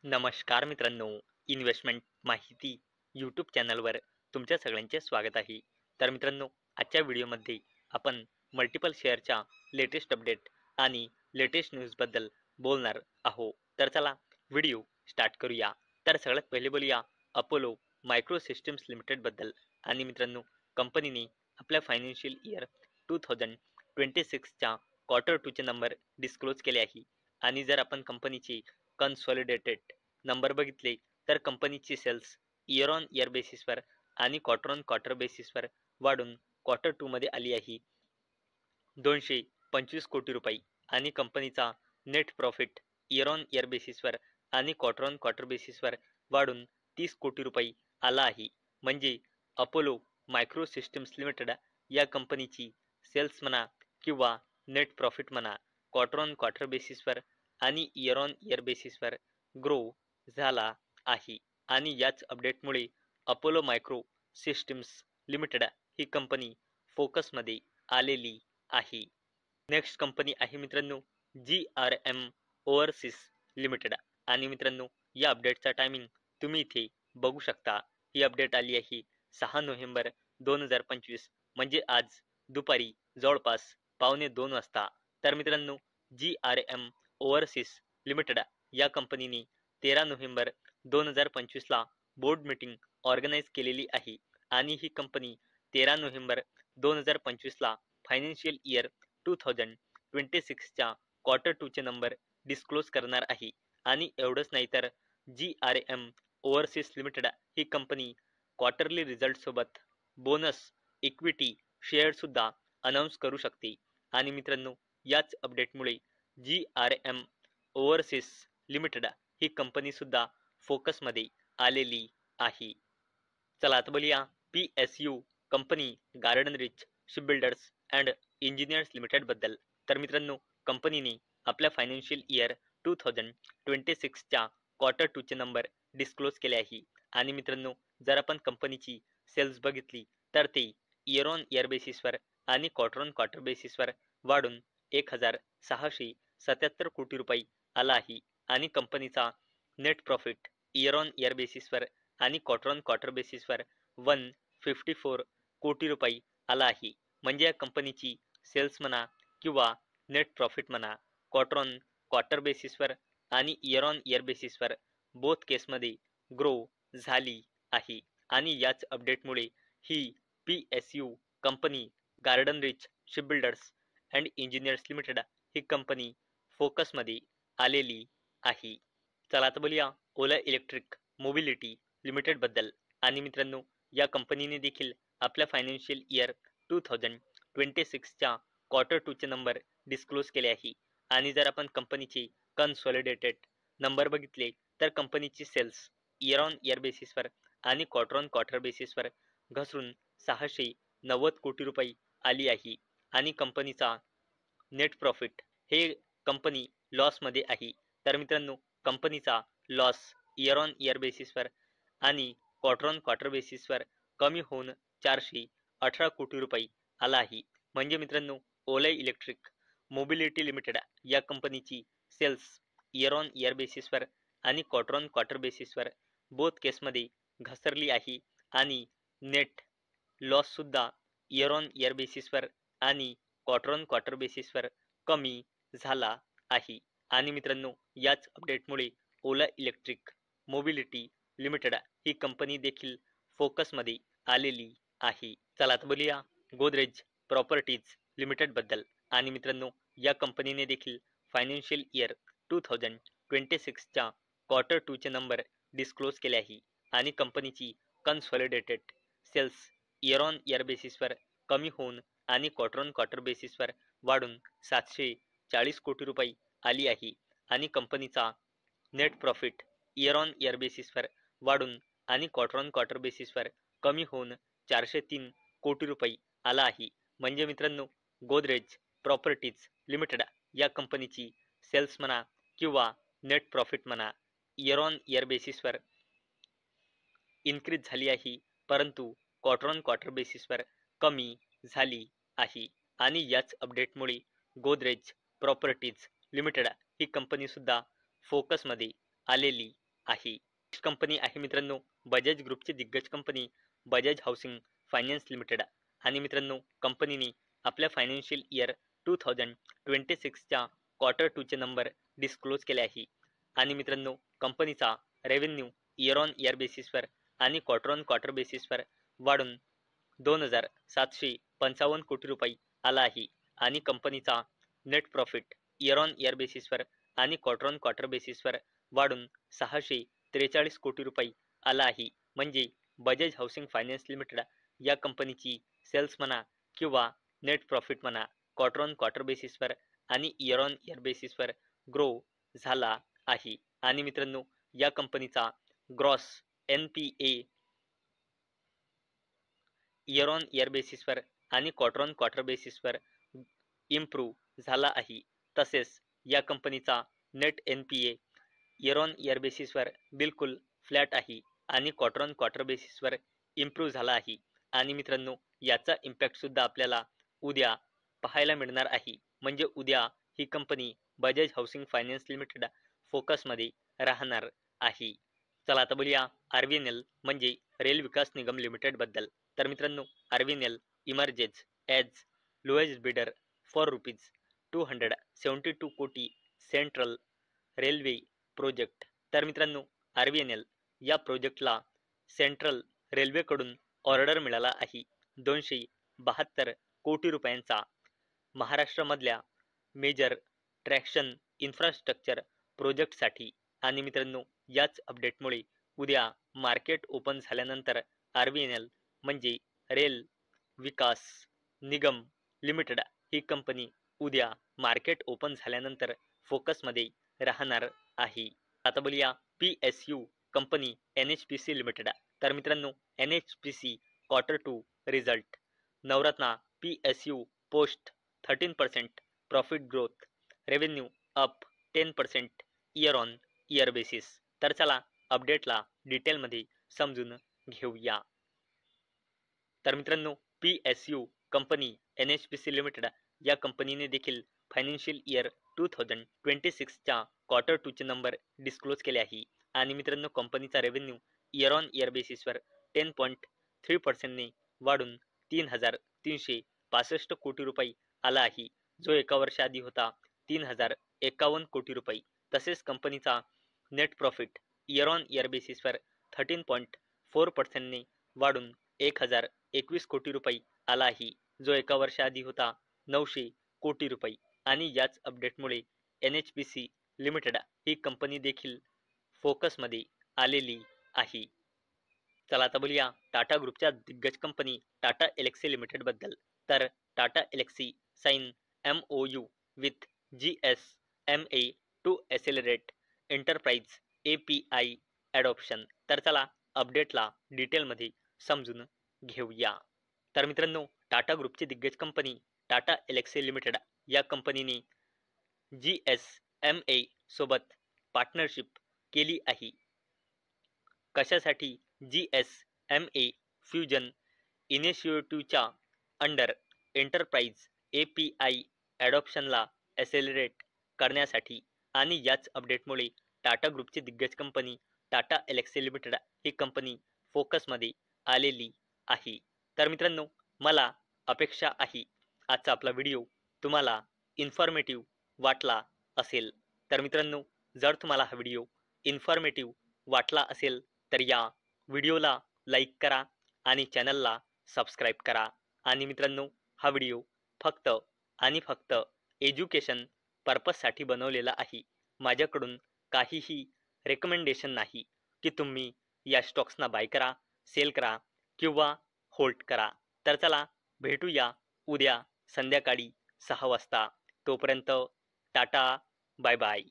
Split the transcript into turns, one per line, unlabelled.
नमस्कार मित्रांनो, इन्व्हेस्टमेंट माहिती यूट्यूब चॅनलवर तुमच्या सगळ्यांचे स्वागत आहे. तर मित्रांनो, आजच्या व्हिडिओमध्ये आपण मल्टिपल शेअरच्या लेटेस्ट अपडेट आणि लेटेस्ट न्यूजबद्दल बोलणार आहोत. तर चला व्हिडिओ स्टार्ट करूया. तर सगळ्यात पहिले बोलूया अपोलो मायक्रो सिस्टम्स लिमिटेडबद्दल. आणि मित्रांनो, कंपनीने आपल्या फायनान्शियल इयर 2026च्या क्वार्टर 2चे नंबर डिस्क्लोज केले आहे. आणि जर आपण कंपनीची कन्सॉलिडेटेड नंबर बघितले तर कंपनीची सेल्स इयर ऑन इयर बेसिसवर आणि क्वार्टर ऑन क्वार्टर बेसिसवर वाढून क्वार्टर 2 मध्ये आली आहे 225 कोटी रुपये. आणि कंपनीचा net profit year on year बेसिसवर आणि क्वार्टर ऑन क्वार्टर बेसिसवर वाढून 30 कोटी रुपये आला आहे. म्हणजे अपोलो मायक्रो सिस्टम्स लिमिटेड या कंपनीची सेल्स म्हणा किंवा नेट प्रॉफिट म्हणा क्वार्टर ऑन क्वार्टर बेसिसवर आणि इयर ऑन इयर बेसिसवर ग्रो झाला आहे. आणि याच अपडेटमुळे अपोलो मायक्रो सिस्टम्स लिमिटेड ही कंपनी फोकसमध्ये आलेली आहे. नेक्स्ट कंपनी आहे मित्रांनो GRM ओव्हरसीज लिमिटेड. आणि मित्रांनो, या अपडेटचा टायमिंग तुम्ही इथे बघू शकता. ही अपडेट आली आहे 6 नोव्हेंबर 2025, म्हणजे आज दुपारी जवळपास 1:15 वाजता. तर मित्रांनो, GRM ओव्हरसीज लिमिटेड या कंपनीने 13 नोव्हेंबर 2025 ला बोर्ड मीटिंग ऑर्गनाईज केलेली आहे. आणि ही कंपनी 13 नोव्हेंबर 2025 ला फायनान्शियल इयर 2026च्या क्वार्टर 2 चे नंबर डिस्क्लोज करणार आहे. आणि एवढंच नाही तर GRM ओव्हरसीज लिमिटेड ही कंपनी क्वार्टरली रिझल्ट सोबत बोनस इक्विटी शेअर सुद्धा अनाऊन्स करू शकते. आणि मित्रांनो, याच अपडेटमुळे GRM ओव्हरसीज लिमिटेड ही कंपनी सुद्धा फोकसमध्ये आलेली आहे. चला आता बोलूया PSU company garden reach shipbuilders and engineers limited बद्दल. तर मित्रांनो, कंपनीने आपल्या फायनान्शियल इयर 2026च्या क्वार्टर 2 चे नंबर डिस्क्लोज केले आहे. आणि मित्रांनो, जर आपण कंपनीची सेल्स बघितली तर ते इयर ऑन इयर बेसिसवर आणि क्वार्टर ऑन क्वार्टर बेसिसवर वाढून 1677 कोटी रुपये आला आहे. आणि कंपनीचा net profit year on year बेसिसवर आणि क्वार्टर ऑन क्वार्टर बेसिसवर 154 कोटी रुपये आला आहे. म्हणजे या कंपनीची सेल्स म्हणा किंवा नेट प्रॉफिट म्हणा क्वार्टर ऑन क्वार्टर बेसिसवर आणि इयर ऑन इयर बेसिसवर बोथ केसमध्ये ग्रो झाली आहे. आणि याच अपडेटमुळे ही PSU company garden reach shipbuilders and engineers limited ही कंपनी फोकसमध्ये आलेली आहे. चला आता बोलूया ओला इलेक्ट्रिक मोबिलिटी लिमिटेड बद्दल. आणि मित्रांनो, या कंपनीने देखील आपल्या फायनान्शियल इयर 2026च्या क्वार्टर 2 चे नंबर डिस्क्लोज केले आहे. आणि जर आपण कंपनीचे कन्सॉलिडेटेड नंबर बघितले तर कंपनीची सेल्स इयर ऑन इयर बेसिसवर आणि क्वार्टर ऑन क्वार्टर बेसिसवर घसरून 690 कोटी रुपये आली आहे. आणि कंपनीचा नेट प्रॉफिट हे कंपनी लॉसमध्ये आहे. तर मित्रांनो, कंपनीचा लॉस इयर ऑन इयर बेसिसवर आणि क्वार्टर ऑन क्वार्टर बेसिसवर कमी होऊन 418 कोटी रुपये आला आहे. म्हणजे मित्रांनो, ओला इलेक्ट्रिक मोबिलिटी लिमिटेड या कंपनीची सेल्स इयर ऑन इयर बेसिसवर आणि क्वार्टर ऑन क्वार्टर बेसिसवर बोथ केसमध्ये घसरली आहे. आणि नेट लॉस सुद्धा इयर ऑन इयर बेसिसवर आणि क्वार्टर ऑन क्वार्टर बेसिसवर कमी झाला आहे. आणि मित्रांनो, याच अपडेटमुळे ओला इलेक्ट्रिक मोबिलिटी लिमिटेड ही कंपनी देखील फोकसमध्ये आलेली आहे. चला आता बोलूया गोदरेज प्रॉपर्टीज लिमिटेड बद्दल. आणि मित्रांनो, या कंपनीने देखील फायनान्शियल इयर 2026च्या क्वार्टर 2 चे नंबर डिस्क्लोज केले आहे. आणि कंपनीची consolidated sales year on year बेसिसवर कमी होऊन आणि क्वार्टर ऑन क्वार्टर बेसिसवर वाढून 740 कोटी रुपये आली आहे. आणि कंपनीचा net profit year on year बेसिसवर वाढून आणि क्वार्टर ऑन क्वार्टर बेसिसवर कमी होऊन 403 कोटी रुपये आला आहे. म्हणजे मित्रांनो, गोदरेज प्रॉपर्टीज लिमिटेड या कंपनीची सेल्स म्हणा किंवा नेट प्रॉफिट म्हणा इयर ऑन इयर बेसिसवर इन्क्रीज झाली आहे, परंतु क्वार्टर ऑन क्वार्टर बेसिसवर कमी झाली आहे. आणि याच अपडेटमुळे गोदरेज प्रॉपर्टीज लिमिटेड ही कंपनी सुद्धा फोकसमध्ये आलेली आहे. कंपनी आहे मित्रांनो बजाज ग्रुपची दिग्गज company Bajaj housing finance limited. आणि मित्रांनो कंपनीने आपल्या फायनान्शियल इयर 2026च्या क्वार्टर 2चे नंबर डिस्क्लोज केले आहे. आणि मित्रांनो कंपनीचा रेव्हेन्यू इयर ऑन इयर बेसिसवर आणि क्वार्टर ऑन क्वार्टर बेसिसवर वाढून 2,755 कोटी रुपये आला आहे. आणि कंपनीचा net profit year on year बेसिसवर आणि क्वार्टर ऑन क्वार्टर बेसिसवर वाढून 643 कोटी रुपये आला आहे. म्हणजे बजाज हाऊसिंग फायनान्स लिमिटेड या कंपनीची सेल्स म्हणा किंवा नेट प्रॉफिट म्हणा क्वार्टर ऑन क्वार्टर बेसिसवर आणि इयर ऑन इयर बेसिसवर ग्रो झाला आहे. आणि मित्रांनो या कंपनीचा gross NPA year on year बेसिसवर आणि क्वार्टर ऑन क्वार्टर बेसिसवर इम्प्रूव्ह झाला आहे. तसेच या कंपनीचा net NPA year on year बेसिसवर बिलकुल फ्लॅट आहे आणि क्वार्टर ऑन क्वार्टर बेसिसवर इम्प्रूव्ह झाला आहे. आणि मित्रांनो याचा इम्पॅक्ट सुद्धा आपल्याला उद्या पाहायला मिळणार आहे. म्हणजे उद्या ही company Bajaj housing finance limited फोकसमध्ये राहणार आहे. चला आता बोलूया RVNL म्हणजे रेल विकास निगम लिमिटेड बद्दल. तर मित्रांनो RVNL emerges as lowest bidder for ₹272 कोटी सेंट्रल रेल्वे प्रोजेक्ट. तर मित्रांनो RVNL या प्रोजेक्टला सेंट्रल रेल्वेकडून ऑर्डर मिळाला आहे 272 कोटी रुपयांचा. महाराष्ट्रामधल्या मेजर ट्रॅक्शन इन्फ्रास्ट्रक्चर प्रोजेक्टसाठी. आणि मित्रांनो याच अपडेटमुळे उद्या मार्केट ओपन झाल्यानंतर RVNL म्हणजे रेल विकास निगम लिमिटेड ही कंपनी उद्या मार्केट ओपन झाल्यानंतर फोकसमध्ये राहणार आहे. आता बोलूया PSU कंपनी NHPC लिमिटेड. तर मित्रांनो NHPC quarter 2 result. Navratna PSU post 13% profit growth, revenue up 10% year on year basis. तर चला अपडेटला डिटेलमध्ये समजून घेऊया. तर मित्रांनो PSU कंपनी NHPC लिमिटेड या कंपनीने देखील फायनान्शियल इयर 2026च्या क्वार्टर 2चे नंबर डिस्क्लोज केले आहे. आणि मित्रांनो कंपनीचा रेव्हेन्यू इयर ऑन इयर बेसिसवर 10.3% वाढून 3,365 कोटी रुपये आला आहे, जो एका वर्षाआधी होता 3,051 कोटी रुपये. तसेच कंपनीचा net profit year on year बेसिसवर 13.4% वाढून 1,021 कोटी रुपये आला आहे, जो एका वर्षाआधी होता 900 कोटी रुपये. आणि याच अपडेटमुळे NHPC लिमिटेड ही कंपनी देखील फोकसमध्ये आलेली आहे. चला आता बोलूया टाटा ग्रुपच्या दिग्गज कंपनी टाटा एल्क्सी लिमिटेड बद्दल. तर Tata Elxsi sign MOU with GSMA to accelerate enterprise API adoption. तर चला अपडेटला डिटेलमध्ये समजून घेऊया. तर मित्रांनो टाटा ग्रुपची दिग्गज कंपनी टाटा एल्क्सी लिमिटेड या कंपनीने GSMA सोबत पार्टनरशिप केली आहे. कशासाठी? GSMA फ्युजन इनिशिएटिव्हच्या अंडर एंटरप्राइज API ॲडॉप्शनला ॲसेलरेट करण्यासाठी. आणि याच अपडेटमुळे टाटा ग्रुपची दिग्गज कंपनी टाटा एल्क्सी लिमिटेड ही कंपनी फोकसमध्ये आलेली आहे. तर मित्रांनो मला अपेक्षा आहे आजचा आपला व्हिडिओ तुम्हाला इन्फॉर्मेटिव्ह वाटला असेल. तर मित्रांनो जर तुम्हाला हा व्हिडिओ इन्फॉर्मेटिव्ह वाटला असेल तर या व्हिडिओला लाईक करा आणि चॅनलला सबस्क्राईब करा. आणि मित्रांनो हा व्हिडिओ फक्त आणि फक्त एज्युकेशन पर्पजसाठी बनवलेला आहे. माझ्याकडून काहीही रेकमेंडेशन नाही की तुम्ही या स्टॉक्सना बाय करा, सेल करा किंवा होल्ड करा. तर चला भेटूया उद्या संध्याकाळी 6 वाजता. तोपर्यंत टाटा, बाय बाय.